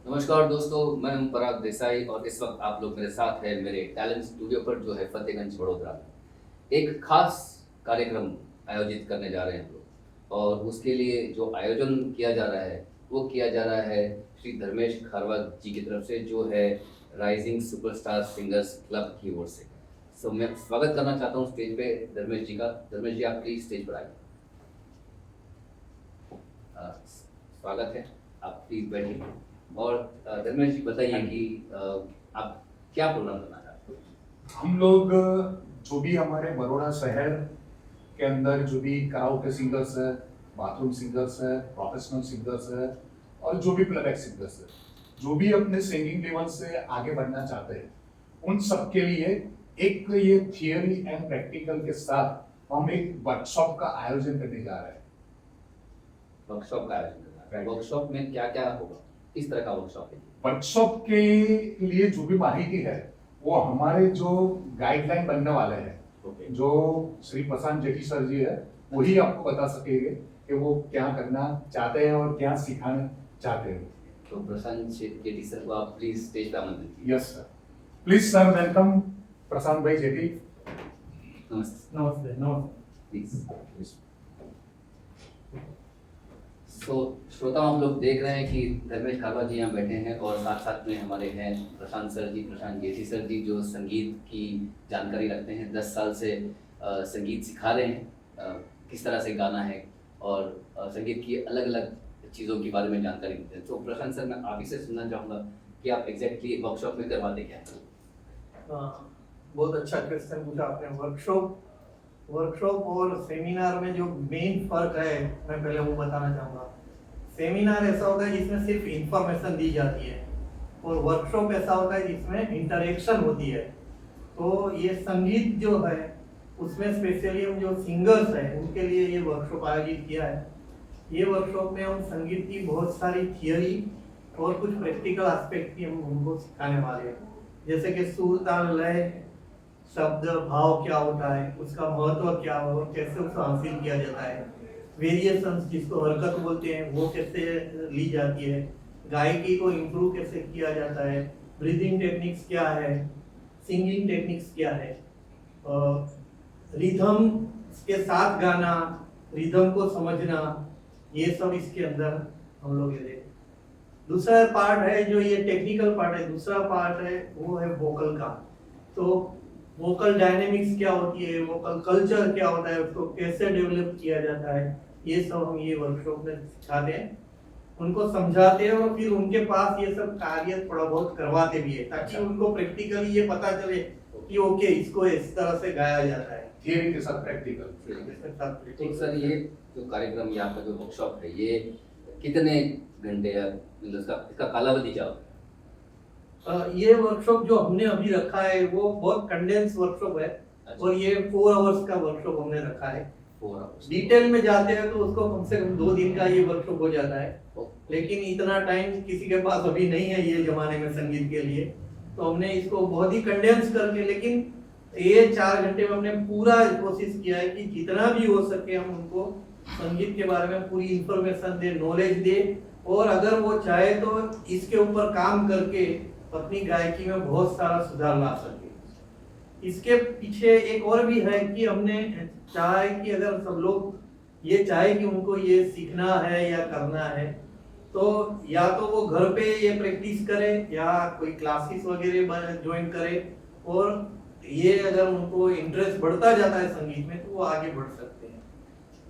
नमस्कार दोस्तों, मैं हूं पराग देसाई और इस वक्त आप लोग मेरे साथ हैं मेरे टैलेंट स्टूडियो पर जो है फतेहगंज बड़ोदरा में। एक खास कार्यक्रम आयोजित करने जा रहे हैं हम लोग और उसके लिए जो आयोजन किया जा रहा है वो किया जा रहा है श्री धर्मेश खारवा जी की तरफ से, जो है राइजिंग सुपरस्टार सिंगर्स क्लब की ओर से। मैं स्वागत करना चाहता हूँ स्टेज पे धर्मेश जी का। धर्मेश जी, आप प्लीज स्टेज पर आइए। स्वागत है, आप प्लीज बैठिए। और धर्मेश जी बताइए कि आप क्या प्रोग्राम करना चाहते हैं। हम लोग जो भी हमारे बड़ौदा शहर के अंदर जो भी कराओके सिंगर्स है, बाथरूम सिंगर्स है, प्रोफेशनल सिंगर्स है और जो भी प्लेबैक सिंगर्स है, जो भी अपने सिंगिंग लेवल से आगे बढ़ना चाहते हैं, उन सब के लिए एक ये थियरी एंड प्रैक्टिकल के साथ हम एक वर्कशॉप का आयोजन करने जा रहे हैं। वर्कशॉप का आयोजन करना है। वर्कशॉप में क्या क्या होगा, किस तरह का वर्कशॉप है? वर्कशॉप के लिए जो भी माहिती है वो हमारे जो गाइडलाइन बनने वाले हैं, जो श्री प्रशांत जेठी सर जी है, वही आपको बता सकेंगे कि वो क्या करना चाहते हैं और क्या सिखाना चाहते हैं। तो प्रशांत जेठी सर को आप प्लीज स्टेज पर आमंत्रित कीजिए। Yes sir, please sir, welcome Prashant भाई जेठी। नमस्ते। नमस्ते नमस्ते। प्लीज। तो श्रोताओं, हम लोग देख रहे हैं कि धर्मेश खारवा जी यहाँ बैठे हैं और साथ साथ में हमारे हैं प्रशांत सर जी, प्रशांत जेठी सर जी, जो संगीत की जानकारी रखते हैं। 10 साल से संगीत सिखा रहे हैं, किस तरह से गाना है और संगीत की अलग अलग चीज़ों के बारे में जानकारी देते हैं। तो प्रशांत सर, मैं आप ही से सुनना चाहूँगा कि आप एग्जैक्टली वर्कशॉप में करवाते क्या हैं। बहुत अच्छा क्वेश्चन पूछा आपने। वर्कशॉप और सेमिनार में जो मेन फर्क है, मैं पहले वो बताना चाहूँगा। सेमिनार ऐसा होता है जिसमें सिर्फ इंफॉर्मेशन दी जाती है और वर्कशॉप ऐसा होता है जिसमें इंटरेक्शन होती है। तो ये संगीत जो है उसमें स्पेशली हम जो सिंगर्स हैं उनके लिए ये वर्कशॉप आयोजित किया है। ये वर्कशॉप में हम संगीत की बहुत सारी थियरी और कुछ प्रैक्टिकल एस्पेक्ट की हम उनको सिखाने वाले हैं, जैसे कि सुर ताल लय, शब्द भाव क्या होता है, उसका महत्व क्या हो, कैसे उसको हासिल किया जाता है, वेरिएशंस जिसको हरकत बोलते हैं वो कैसे ली जाती है, गायकी को इम्प्रूव कैसे किया जाता है, ब्रीदिंग टेक्निक्स क्या है, सिंगिंग टेक्निक्स क्या है, रिदम के साथ गाना, रिदम को समझना, ये सब इसके अंदर हम लोग ये देखते। दूसरा पार्ट है जो ये टेक्निकल पार्ट है, दूसरा पार्ट है वो है वोकल का। तो वोकल डायनेमिक्स क्या होती है, वोकल कल्चर क्या होता है, उसको कैसे डेवलप किया जाता है, ये सब हम ये वर्कशॉप में सिखाते हैं, उनको समझाते हैं और फिर उनके पास ये सब कार्य थोड़ा बहुत करवाते भी है, ताकि उनको प्रैक्टिकली ये पता चले कि ओके इसको इस तरह से गाया जाता है, थियरी के साथ प्रैक्टिकल। तो सर, ये जो कार्यक्रम या आपका जो वर्कशॉप है, ये कितने घंटे या मतलब इसका कालावधि क्या होता है? ये वर्कशॉप जो हमने अभी रखा है वो बहुत कंडेंस वर्कशॉप है। अच्छा। और ये 4 आवर्स का वर्कशॉप हमने रखा है। 4 आवर्स। डिटेल में जाते हैं तो उसको कम से कम 2 दिन का ये वर्कशॉप हो जाता है, लेकिन इतना टाइम किसी के पास अभी नहीं है ये जमाने में संगीत के लिए। तो हमने इसको बहुत ही कंडेंस करके, लेकिन ये 4 घंटे में हमने पूरा कोशिश किया है कि जितना भी हो सके हम उनको संगीत के बारे में पूरी इंफॉर्मेशन दे, नॉलेज दे, और अगर वो चाहे तो इसके ऊपर काम करके अपनी गायकी में बहुत सारा सुधार ला सके। इसके पीछे एक और भी है कि हमने चाहा है कि अगर सब लोग ये चाहे कि उनको ये सीखना है या करना है, तो या तो वो घर पे ये प्रैक्टिस करे या कोई क्लासेस वगैरह ज्वाइन करे, और ये अगर उनको इंटरेस्ट बढ़ता जाता है संगीत में तो वो आगे बढ़ सकते हैं।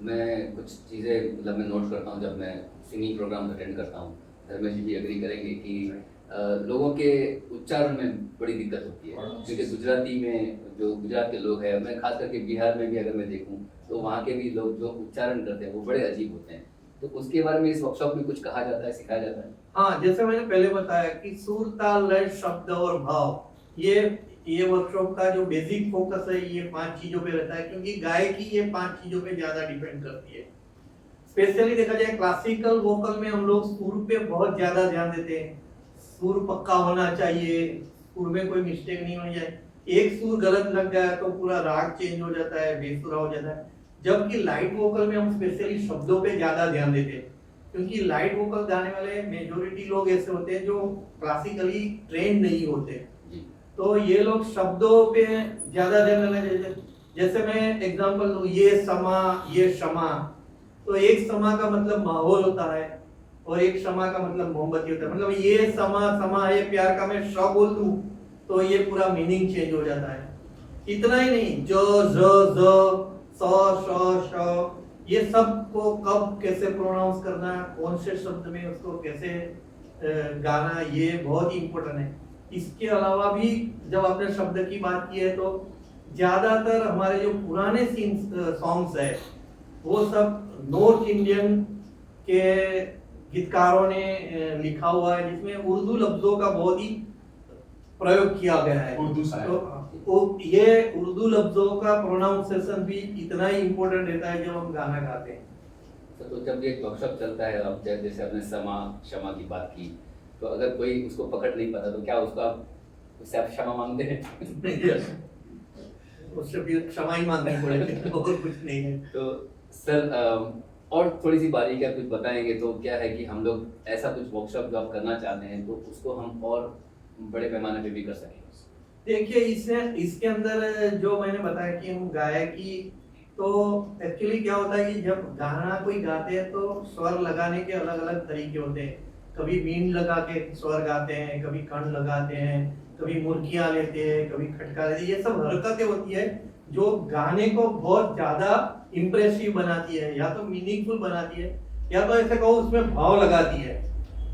मैं कुछ चीज़ें मतलब मैं नोट करता हूँ जब मैं सिंगिंग प्रोग्राम अटेंड करता हूँ। धर्मेश जी भी एग्री करेंगे कि लोगों के उच्चारण में बड़ी दिक्कत होती है, क्योंकि गुजराती में जो गुजरात के लोग हैं, मैं खास करके बिहार में भी अगर मैं देखूँ तो वहाँ के भी लोग जो उच्चारण करते हैं वो बड़े अजीब होते हैं। तो उसके बारे में इस वर्कशॉप में कुछ कहा जाता है, सिखाया जाता है? हाँ, जैसे मैंने पहले बताया कि सुर ताल लय शब्द और भाव, ये वर्कशॉप का जो बेसिक फोकस है ये 5 चीजों पे रहता है, क्योंकि गायकी ये 5 चीजों पे ज्यादा डिपेंड करती है। स्पेशली देखा जाए क्लासिकल वोकल में हम लोग सुर पे बहुत ज्यादा ध्यान देते हैं, सुर पक्का होना चाहिए, सुर में कोई मिस्टेक नहीं होनी चाहिए। एक सुर गलत लग गया तो पूरा राग चेंज हो जाता है, बेसुरा हो जाता है। जबकि लाइट वोकल में हम स्पेशली शब्दों पे ज्यादा ध्यान देते हैं, क्योंकि लाइट वोकल गाने वाले मेजोरिटी लोग ऐसे होते हैं जो क्लासिकली ट्रेन नहीं होते, जी तो ये लोग शब्दों पे ज्यादा ध्यान देना। जैसे मैं एग्जांपल दूं, ये समा ये क्षमा, तो एक समा का मतलब माहौल होता है और एक क्षमा का मतलब मोमबत्ती होता है। मतलब ये समा ये प्यार का मैं श बोल दूं तो ये पूरा मीनिंग चेंज हो जाता है। इतना ही नहीं, ज ज स श श ये सब को कब कैसे प्रोनाउंस करना, कौन से शब्द में उसको कैसे गाना, ये बहुत ही इम्पोर्टेंट है। इसके अलावा भी जब आपने शब्द की बात की है तो ज्यादातर हमारे जो पुराने सॉन्ग्स है वो सब नॉर्थ इंडियन के गीतकारों ने लिखा हुआ है, जिसमें उर्दू लफ्जों का बहुत ही प्रयोग किया गया है। उर्दू साहित्य। तो ये उर्दू लफ्जों का प्रोनाउंसिएशन भी इतना ही इम्पोर्टेंट रहता है जब हम गाना गाते हैं। तो जब ये वर्कशॉप चलता है, अब जैसे आपने समा क्षमा की बात की, तो अगर कोई उसको पकड़ नहीं पाता तो क्या उससे आप क्षमा मांगते हैं? उससे भी क्षमा ही मांगनी पड़ेगी और कुछ नहीं है। तो सर और थोड़ी सी बारीकियाँ कुछ बताएंगे तो क्या है कि हम लोग ऐसा कुछ वर्कशॉप जो आप करना चाहते हैं तो उसको हम और बड़े पैमाने पे भी कर सकें। देखिए इसके अंदर जो मैंने बताया कि हम गायकी, तो एक्चुअली क्या होता है कि जब गाना कोई गाते हैं तो स्वर लगाने के अलग अलग तरीके होते हैं। कभी बीन लगा के स्वर गाते हैं, कभी कण लगाते हैं, कभी मुर्कियां लेते हैं, कभी खटका लेते हैं। ये सब हरकतें होती है जो गाने को बहुत ज्यादा इम्प्रेसिव बनाती है, या तो मीनिंगफुल बनाती है, या तो ऐसे कहो उसमें भाव लगाती है।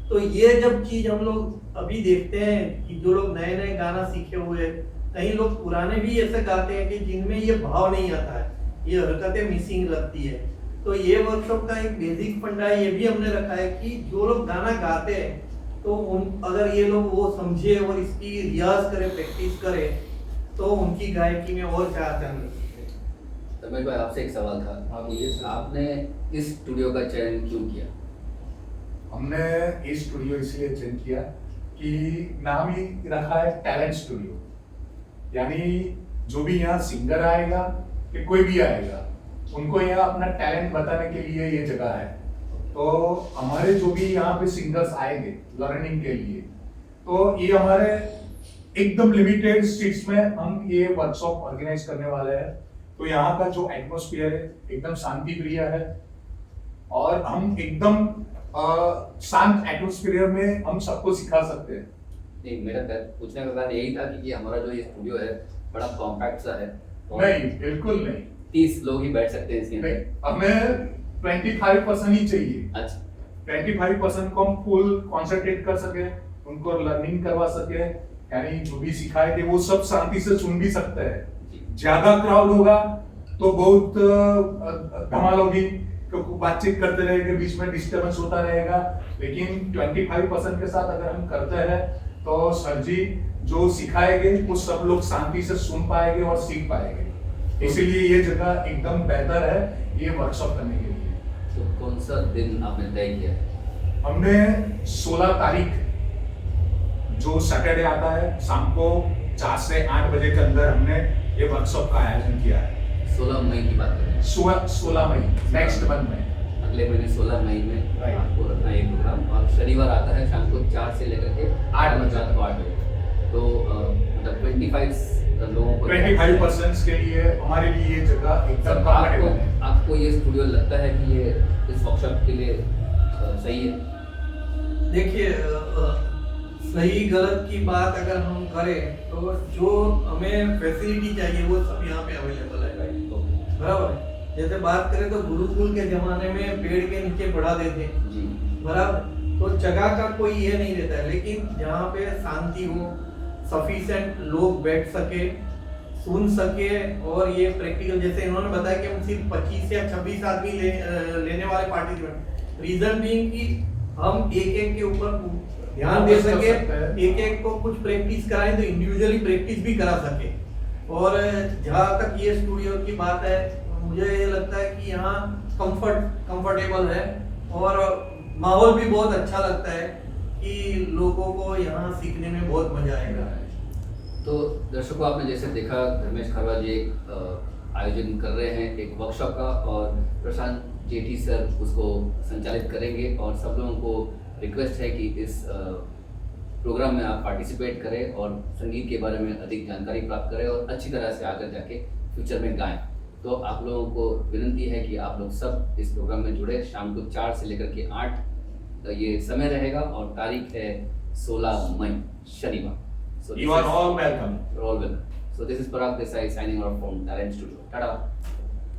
तो ये जब चीज हम लोग अभी देखते हैं कि जो लोग नए नए गाना सीखे हुए, कई लोग पुराने भी ऐसे गाते हैं कि जिनमें ये भाव नहीं आता है, ये हरकतें मिसिंग लगती है। तो ये वर्कशॉप का एक बेसिक फंडा ये भी हमने रखा है कि जो लोग गाना गाते हैं तो अगर ये लोग वो समझे और इसकी रियाज करे, प्रैक्टिस करे, तो उनकी गायकी में और क्या आता है। तमेश भाई, आपसे एक सवाल था। हाँ, बोलिए सर। आपने इस स्टूडियो का चयन क्यों किया? हमने ये स्टूडियो इसलिए चयन किया कि नाम ही रखा है टैलेंट स्टूडियो, यानी जो भी यहाँ सिंगर आएगा कि कोई भी आएगा, उनको यहाँ अपना टैलेंट बताने के लिए ये जगह है। तो हमारे जो भी यहाँ पे सिंगर्स आएंगे लर्निंग के लिए, तो ये हमारे एकदम लिमिटेड सीट्स में हम ये वर्कशॉप ऑर्गेनाइज करने वाले हैं। तो यहाँ का जो एटमॉस्फेयर है एकदम शांति प्रिय है और हम एकदम शांत एटमॉस्फेयर में हम सबको सिखा सकते हैं। नहीं, मेरा पूछने का कारण यही था कि हमारा जो ये स्टूडियो है बड़ा कॉम्पैक्ट सा है। नहीं, बिल्कुल नहीं। 30 लोग ही बैठ सकते हैं इसके नहीं, अंदर। हमें 25% ही चाहिए। अच्छा, 25% को हम फुल कॉन्सेंट्रेट कर सके, उनको लर्निंग करवा सके, यानी जो भी सिखाएंगे वो सब शांति से सुन भी सकते हैं। ज्यादा क्राउड होगा तो बहुत धमाल होगी, क्योंकि बातचीत करते रहेंगे, बीच में डिस्टर्बेंस होता रहेगा। लेकिन 25% के साथ अगर हम करते हैं तो सर जी जो सिखाएंगे वो सब लोग शांति से सुन पाएंगे और सीख पाएंगे। इसीलिए ये जगह एकदम बेहतर है ये वर्कशॉप करने के लिए। तो कौन सा दिन आपने तय किया है? हमने 16 तारीख जो सैटरडे आता है शाम को 4 से 8 बजे के अंदर हमने ये वर्कशॉप का आयोजन किया है। 16 मई की बात कर रहे हैं? 16 मई नेक्स्ट मंथ में, अगले महीने 16 मई में Right. आपको रखना है ये प्रोग्राम, और शनिवार आता है शाम को 4 से लेकर के 8 बजे। रात को 8 बजे। तो मतलब 25 लोगों को 25% के लिए हमारे लिए ये जगह एकदम सर, कंफर्टेबल है। आपको ये स्टूडियो लगता है कि ये इस वर्कशॉप के लिए सही है? देखिए सही गलत की बात अगर हम करें तो जो हमें फैसिलिटी चाहिए वो सब यहाँ पे अवेलेबल है, बराबर है। जैसे बात करें तो गुरुकुल के जमाने में पेड़ के नीचे पढ़ा देते, जी, बराबर, तो जगह का कोई ये नहीं रहता है। लेकिन जहाँ पे शांति हो, सफिशिएंट लोग बैठ सके, सुन सके, और ये प्रैक्टिकल, जैसे इन्होंने बताया कि हम सिर्फ 25 या 26 आदमी लेने वाले पार्टिसिपेंट, रीजन बीइंग कि हम एक एक के ऊपर ध्यान दे सके, एक एक को कुछ प्रैक्टिस कराएं तो इंडिविजुअली प्रैक्टिस भी करा सके। और जहाँ तक ये स्टूडियो की बात है, मुझे ये लगता है कि यहाँ कंफर्टेबल है और माहौल भी बहुत अच्छा लगता है कि लोगों को यहाँ सीखने में बहुत मजा आएगा। तो दर्शकों, आपने जैसे देखा धर्मेश खरवा जी एक आयोजन कर रहे हैं एक वर्कशॉप का, और प्रशांत जेठी सर उसको संचालित करेंगे और सब लोगों को रिक्वेस्ट है कि इस प्रोग्राम में आप पार्टिसिपेट करें और संगीत के बारे में अधिक जानकारी प्राप्त करें और अच्छी तरह से आकर जाके फ्यूचर में गाएं। तो आप लोगों को विनती है कि आप लोग सब इस प्रोग्राम में जुड़े। शाम को 4 से लेकर के 8 ये समय रहेगा और तारीख है 16 मई शनिवार। So You are all welcome. you're all welcome. So this is Parag Desai signing off from Talent Studio. Tada.